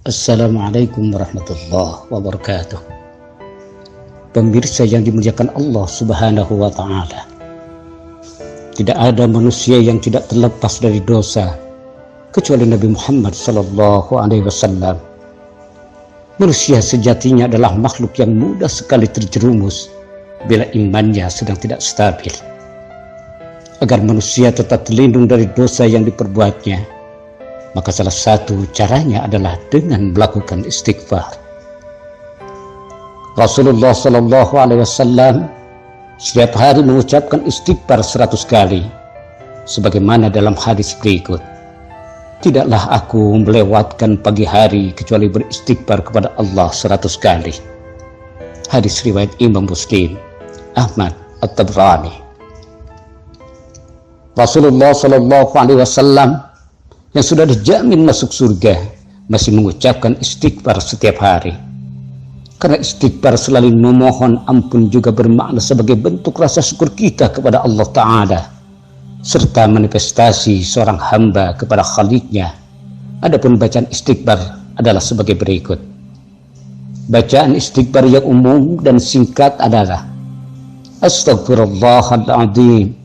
Assalamualaikum warahmatullahi wabarakatuh. Pemirsa yang dimuliakan Allah Subhanahu wa Ta'ala, tidak ada manusia yang tidak terlepas dari dosa kecuali Nabi Muhammad Sallallahu Alaihi Wasallam. Manusia sejatinya adalah makhluk yang mudah sekali terjerumus bila imannya sedang tidak stabil. Agar manusia tetap terlindung dari dosa yang diperbuatnya, maka salah satu caranya adalah dengan melakukan istighfar. Rasulullah Sallallahu Alaihi Wasallam setiap hari mengucapkan istighfar 100 kali, sebagaimana dalam hadis berikut. Tidaklah aku melewatkan pagi hari kecuali beristighfar kepada Allah 100 kali. Hadis riwayat Imam Muslim, Ahmad, At-Tabrani. Rasulullah Sallallahu Alaihi Wasallam yang sudah dijamin masuk surga masih mengucapkan istighfar setiap hari. Karena istighfar selalu memohon ampun juga bermakna sebagai bentuk rasa syukur kita kepada Allah Ta'ala, serta manifestasi seorang hamba kepada Khaliknya. Adapun bacaan istighfar adalah sebagai berikut. Bacaan istighfar yang umum dan singkat adalah Astaghfirullahaladzim,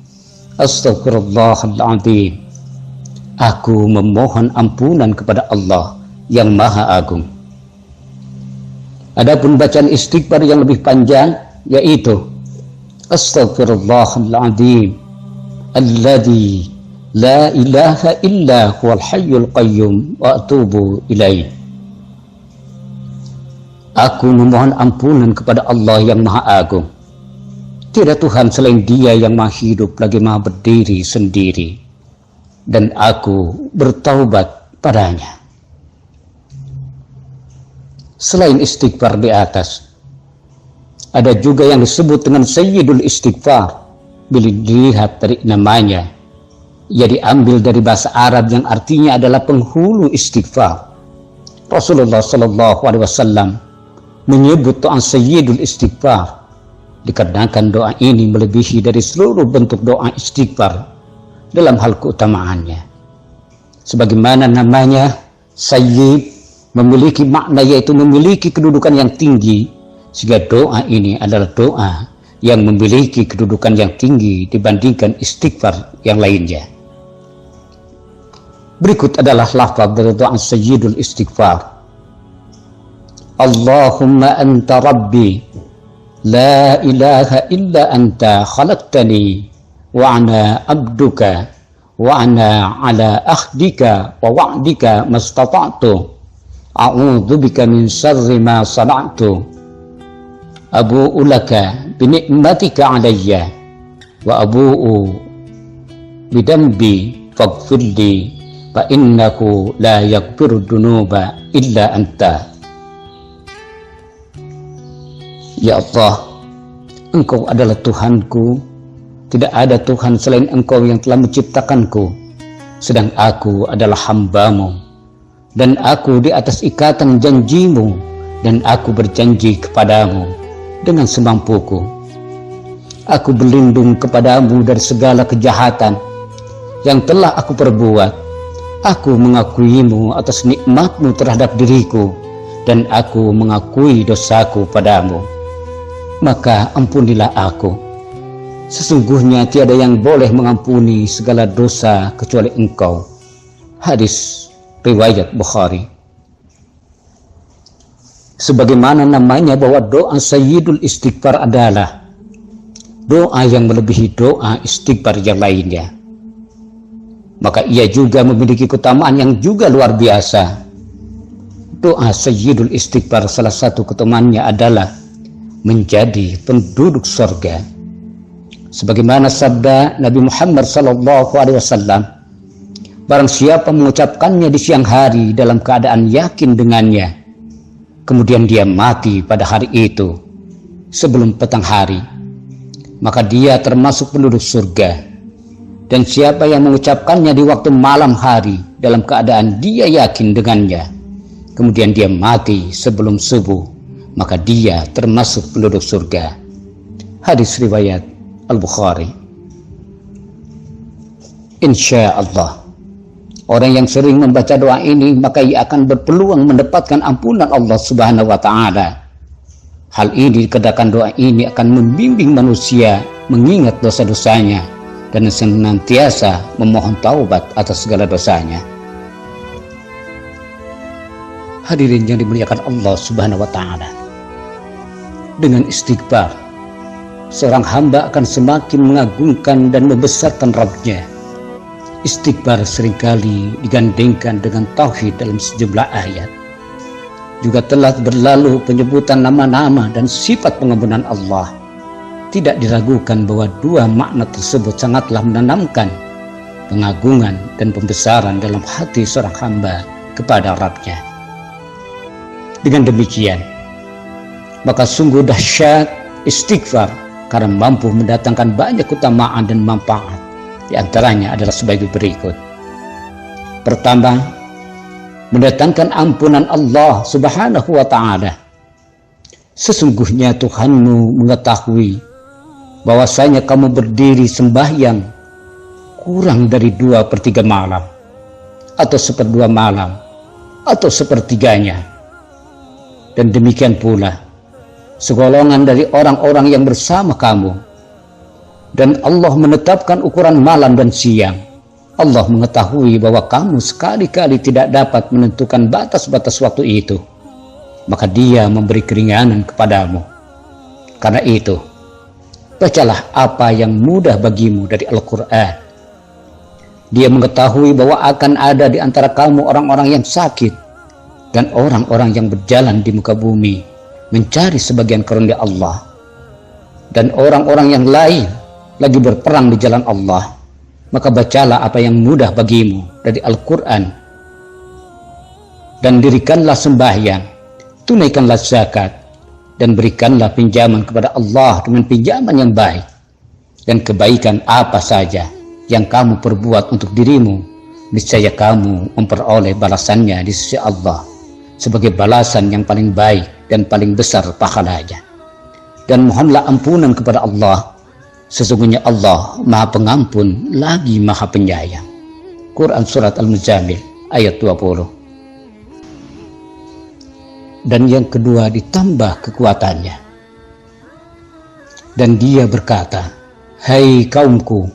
Astaghfirullahaladzim. Aku memohon ampunan kepada Allah yang Maha Agung. Adapun bacaan istighfar yang lebih panjang yaitu Astaghfirullahaladzim alladzi la ilaha illa huwal hayyul qayyum wa atubu ilaih. Aku memohon ampunan kepada Allah yang Maha Agung. Tidak Tuhan selain Dia yang Maha Hidup lagi Maha berdiri sendiri, dan aku bertaubat padanya. Selain istighfar di atas, ada juga yang disebut dengan Sayyidul Istighfar. Bila dilihat dari namanya, ia diambil dari bahasa Arab yang artinya adalah penghulu istighfar. Rasulullah Sallallahu Alaihi Wasallam menyebut doa Sayyidul Istighfar dikarenakan doa ini melebihi dari seluruh bentuk doa istighfar dalam hal keutamaannya. Sebagaimana namanya, Sayyid memiliki makna yaitu memiliki kedudukan yang tinggi, sehingga doa ini adalah doa yang memiliki kedudukan yang tinggi dibandingkan istighfar yang lainnya. Berikut adalah lafaz dari doa Sayyidul Istighfar. Allahumma anta rabbi la ilaha illa anta khalaqtani wa ana abduka wa ana ala akhdika wa wa'dika mastata'tu a'udzubika min syarri ma sana'tu abu'u laka bi ni'matika alayya wa abu'u bidambi faghfirli fa innahu la yaghfiru dunuba illa anta. Ya Allah, Engkau adalah Tuhanku. Tidak ada Tuhan selain Engkau yang telah menciptakanku, sedang aku adalah hamba-Mu, dan aku di atas ikatan janji-Mu, dan aku berjanji kepadamu dengan semampuku. Aku berlindung kepadamu dari segala kejahatan yang telah aku perbuat. Aku mengakuimu atas nikmat-Mu terhadap diriku, dan aku mengakui dosaku padamu. Maka ampunilah aku. Sesungguhnya tiada yang boleh mengampuni segala dosa kecuali Engkau. Hadis riwayat Bukhari. Sebagaimana namanya bahwa doa Sayyidul Istighfar adalah doa yang melebihi doa istighfar yang lainnya, maka ia juga memiliki keutamaan yang juga luar biasa. Doa Sayyidul Istighfar salah satu keutamaannya adalah menjadi penduduk surga. Sebagaimana sabda Nabi Muhammad Sallallahu Alaihi Wasallam, barang siapa mengucapkannya di siang hari dalam keadaan yakin dengannya, kemudian dia mati pada hari itu sebelum petang hari, maka dia termasuk penduduk surga. Dan siapa yang mengucapkannya di waktu malam hari dalam keadaan dia yakin dengannya, kemudian dia mati sebelum subuh, maka dia termasuk penduduk surga. Hadis riwayat Al-Bukhari. Insya Allah Orang yang sering membaca doa ini, maka ia akan berpeluang mendapatkan ampunan Allah Subhanahu wa Ta'ala. Hal ini dikarenakan doa ini akan membimbing manusia mengingat dosa-dosanya dan senantiasa memohon taubat atas segala dosanya. Hadirin yang dimuliakan Allah Subhanahu wa Ta'ala, dengan istighfar, seorang hamba akan semakin mengagungkan dan membesarkan Rabb-Nya. Istighfar seringkali digandengkan dengan tauhid dalam sejumlah ayat. Juga telah berlalu penyebutan nama-nama dan sifat pengampunan Allah. Tidak diragukan bahwa dua makna tersebut sangatlah menanamkan pengagungan dan pembesaran dalam hati seorang hamba kepada Rabb-Nya. Dengan demikian, maka sungguh dahsyat istighfar karena mampu mendatangkan banyak keutamaan dan manfaat. Di antaranya adalah sebagai berikut. Pertama, mendatangkan ampunan Allah Subhanahu wa Ta'ala. Sesungguhnya Tuhanmu mengetahui bahwasanya kamu berdiri sembahyang kurang dari 2/3 malam, atau 1/2 malam, atau 1/3-nya. Dan demikian pula segolongan dari orang-orang yang bersama kamu. Dan Allah menetapkan ukuran malam dan siang. Allah mengetahui bahwa kamu sekali-kali tidak dapat menentukan batas-batas waktu itu, maka Dia memberi keringanan kepadamu. Karena itu, bacalah apa yang mudah bagimu dari Al-Quran. Dia mengetahui bahwa akan ada di antara kamu orang-orang yang sakit dan orang-orang yang berjalan di muka bumi mencari sebagian karunia Allah, dan orang-orang yang lain lagi berperang di jalan Allah. Maka bacalah apa yang mudah bagimu dari Al-Quran, dan dirikanlah sembahyang, tunaikanlah zakat, dan berikanlah pinjaman kepada Allah dengan pinjaman yang baik. Dan kebaikan apa saja yang kamu perbuat untuk dirimu, niscaya kamu memperoleh balasannya di sisi Allah sebagai balasan yang paling baik dan paling besar pahalanya. Dan mohonlah ampunan kepada Allah, sesungguhnya Allah Maha Pengampun lagi Maha Penyayang. Quran Surat Al-Muzammil ayat 20. Dan yang kedua, ditambah kekuatannya. Dan dia berkata, hai kaumku,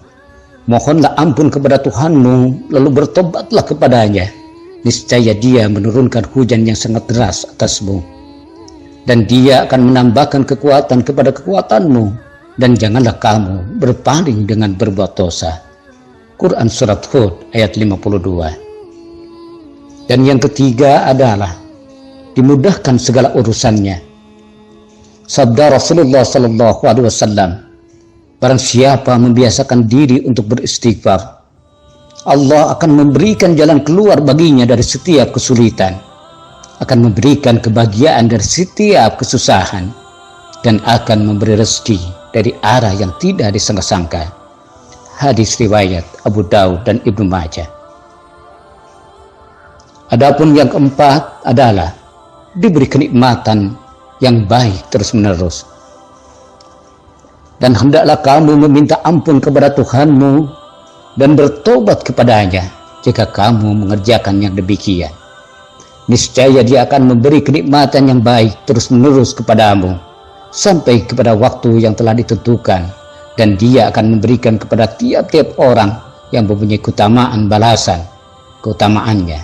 mohonlah ampun kepada Tuhanmu, lalu bertobatlah kepadanya. Niscaya Dia menurunkan hujan yang sangat deras atasmu, dan Dia akan menambahkan kekuatan kepada kekuatanmu. Dan janganlah kamu berpaling dengan berbuat dosa. Quran Surat Hud ayat 52. Dan yang ketiga adalah dimudahkan segala urusannya. Sabda Rasulullah SAW, barang siapa membiasakan diri untuk beristighfar, Allah akan memberikan jalan keluar baginya dari setiap kesulitan, akan memberikan kebahagiaan dari setiap kesusahan, dan akan memberi rezeki dari arah yang tidak disangka-sangka. Hadis riwayat Abu Daud dan Ibnu Majah. Adapun yang keempat adalah diberi kenikmatan yang baik terus-menerus. Dan hendaklah kamu meminta ampun kepada Tuhanmu dan bertobat kepadanya jika kamu mengerjakan yang demikian. Niscaya Dia akan memberi kenikmatan yang baik terus-menerus kepadamu sampai kepada waktu yang telah ditentukan, dan Dia akan memberikan kepada tiap-tiap orang yang mempunyai keutamaan balasan keutamaannya.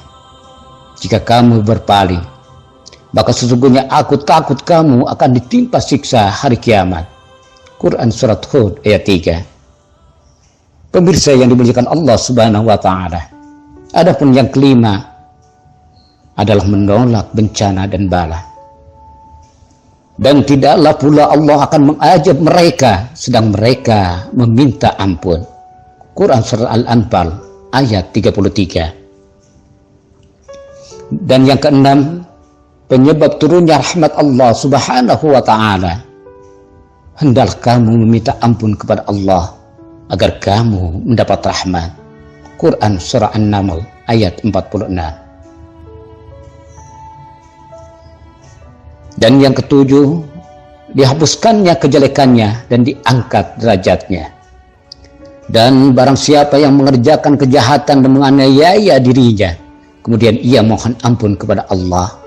Jika kamu berpaling, maka sesungguhnya aku takut kamu akan ditimpa siksa hari kiamat. Quran Surat Hud ayat 3. Pemirsa yang dimuliakan Allah Subhanahu wa Ta'ala, adapun yang kelima adalah menolak bencana dan bala. Dan tidaklah pula Allah akan mengajab mereka sedang mereka meminta ampun. Quran Surah Al-Anfal ayat 33. Dan yang keenam, penyebab turunnya rahmat Allah Subhanahu wa Ta'ala, hendaklah kamu meminta ampun kepada Allah agar kamu mendapat rahmat. Quran Surah An-Naml ayat 46. Dan yang ketujuh, dihapuskannya kejelekannya dan diangkat derajatnya. Dan barang siapa yang mengerjakan kejahatan dan menganiaya dirinya, kemudian ia mohon ampun kepada Allah,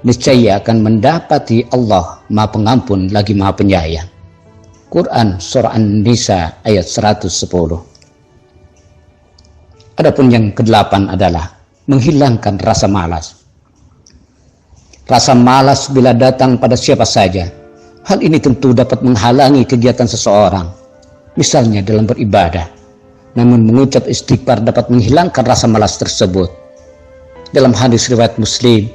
niscaya akan mendapati Allah Maha Pengampun lagi Maha Penyayang. Quran Surah An-Nisa ayat 110. Adapun yang kedelapan adalah menghilangkan rasa malas. Rasa malas bila datang pada siapa saja, hal ini tentu dapat menghalangi kegiatan seseorang. Misalnya dalam beribadah, namun mengucap istighfar dapat menghilangkan rasa malas tersebut. Dalam hadis riwayat Muslim,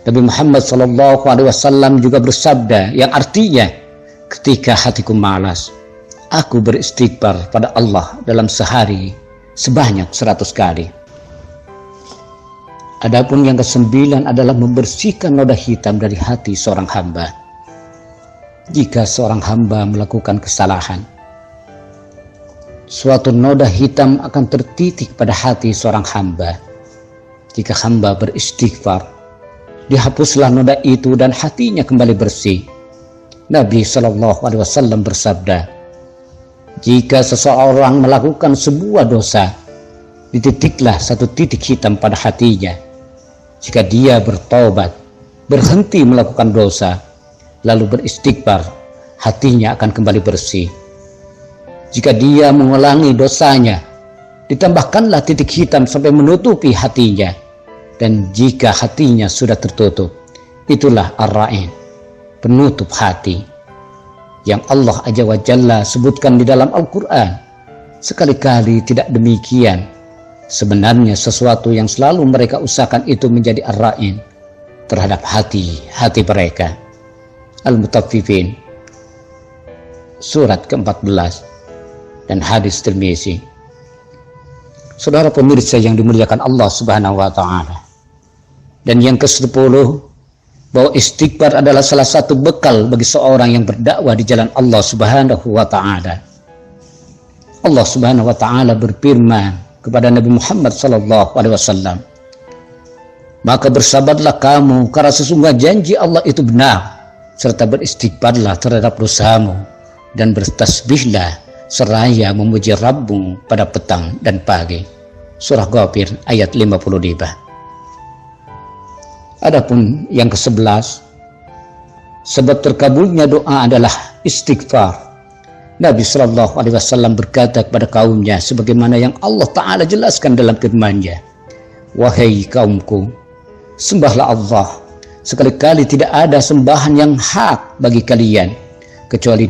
Nabi Muhammad SAW juga bersabda yang artinya, ketika hatiku malas, aku beristighfar pada Allah dalam sehari sebanyak 100 kali. Adapun yang kesembilan adalah membersihkan noda hitam dari hati seorang hamba. Jika seorang hamba melakukan kesalahan, suatu noda hitam akan tertitik pada hati seorang hamba. Jika hamba beristighfar, dihapuslah noda itu dan hatinya kembali bersih. Nabi SAW bersabda, jika seseorang melakukan sebuah dosa, dititiklah satu titik hitam pada hatinya. Jika dia bertobat, berhenti melakukan dosa, lalu beristighfar, hatinya akan kembali bersih. Jika dia mengulangi dosanya, ditambahkanlah titik hitam sampai menutupi hatinya. Dan jika hatinya sudah tertutup, itulah ar-ra'in, penutup hati, yang Allah Azza wa Jalla sebutkan di dalam Al-Quran. Sekali-kali tidak demikian. Sebenarnya sesuatu yang selalu mereka usahakan itu menjadi ar-ra'in terhadap hati mereka. Al-Mutaffifin surat ke-14 dan hadis Tirmizi. Saudara pemirsa yang dimuliakan Allah Subhanahu wa taala. Dan yang ke-10, bahwa istighfar adalah salah satu bekal bagi seorang yang berdakwah di jalan Allah Subhanahu wa taala. Allah Subhanahu wa taala berfirman kepada Nabi Muhammad sallallahu alaihi wasallam, maka bersabarlah kamu karena sesungguhnya janji Allah itu benar, serta beristighfarlah terhadap dosamu dan bertasbihlah seraya memuji Rabbmu pada petang dan pagi. Surah Ghafir ayat 55. Adapun yang ke-11, sebab terkabulnya doa adalah istighfar. Nabi SAW berkata kepada kaumnya sebagaimana yang Allah Ta'ala jelaskan dalam firman-Nya, wahai kaumku, sembahlah Allah, sekali-kali tidak ada sembahan yang hak bagi kalian kecuali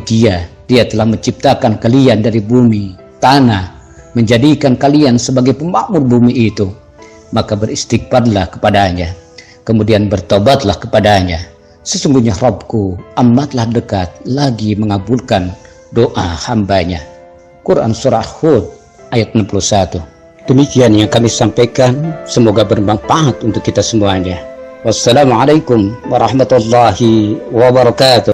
Dia telah menciptakan kalian dari bumi, tanah, menjadikan kalian sebagai pemakmur bumi itu. Maka beristighfarlah kepadanya, kemudian bertobatlah kepadanya. Sesungguhnya Rabbku amatlah dekat lagi mengabulkan doa hambanya. Quran Surah Hud ayat 61. Demikian yang kami sampaikan, semoga bermanfaat untuk kita semuanya. Wassalamualaikum warahmatullahi wabarakatuh.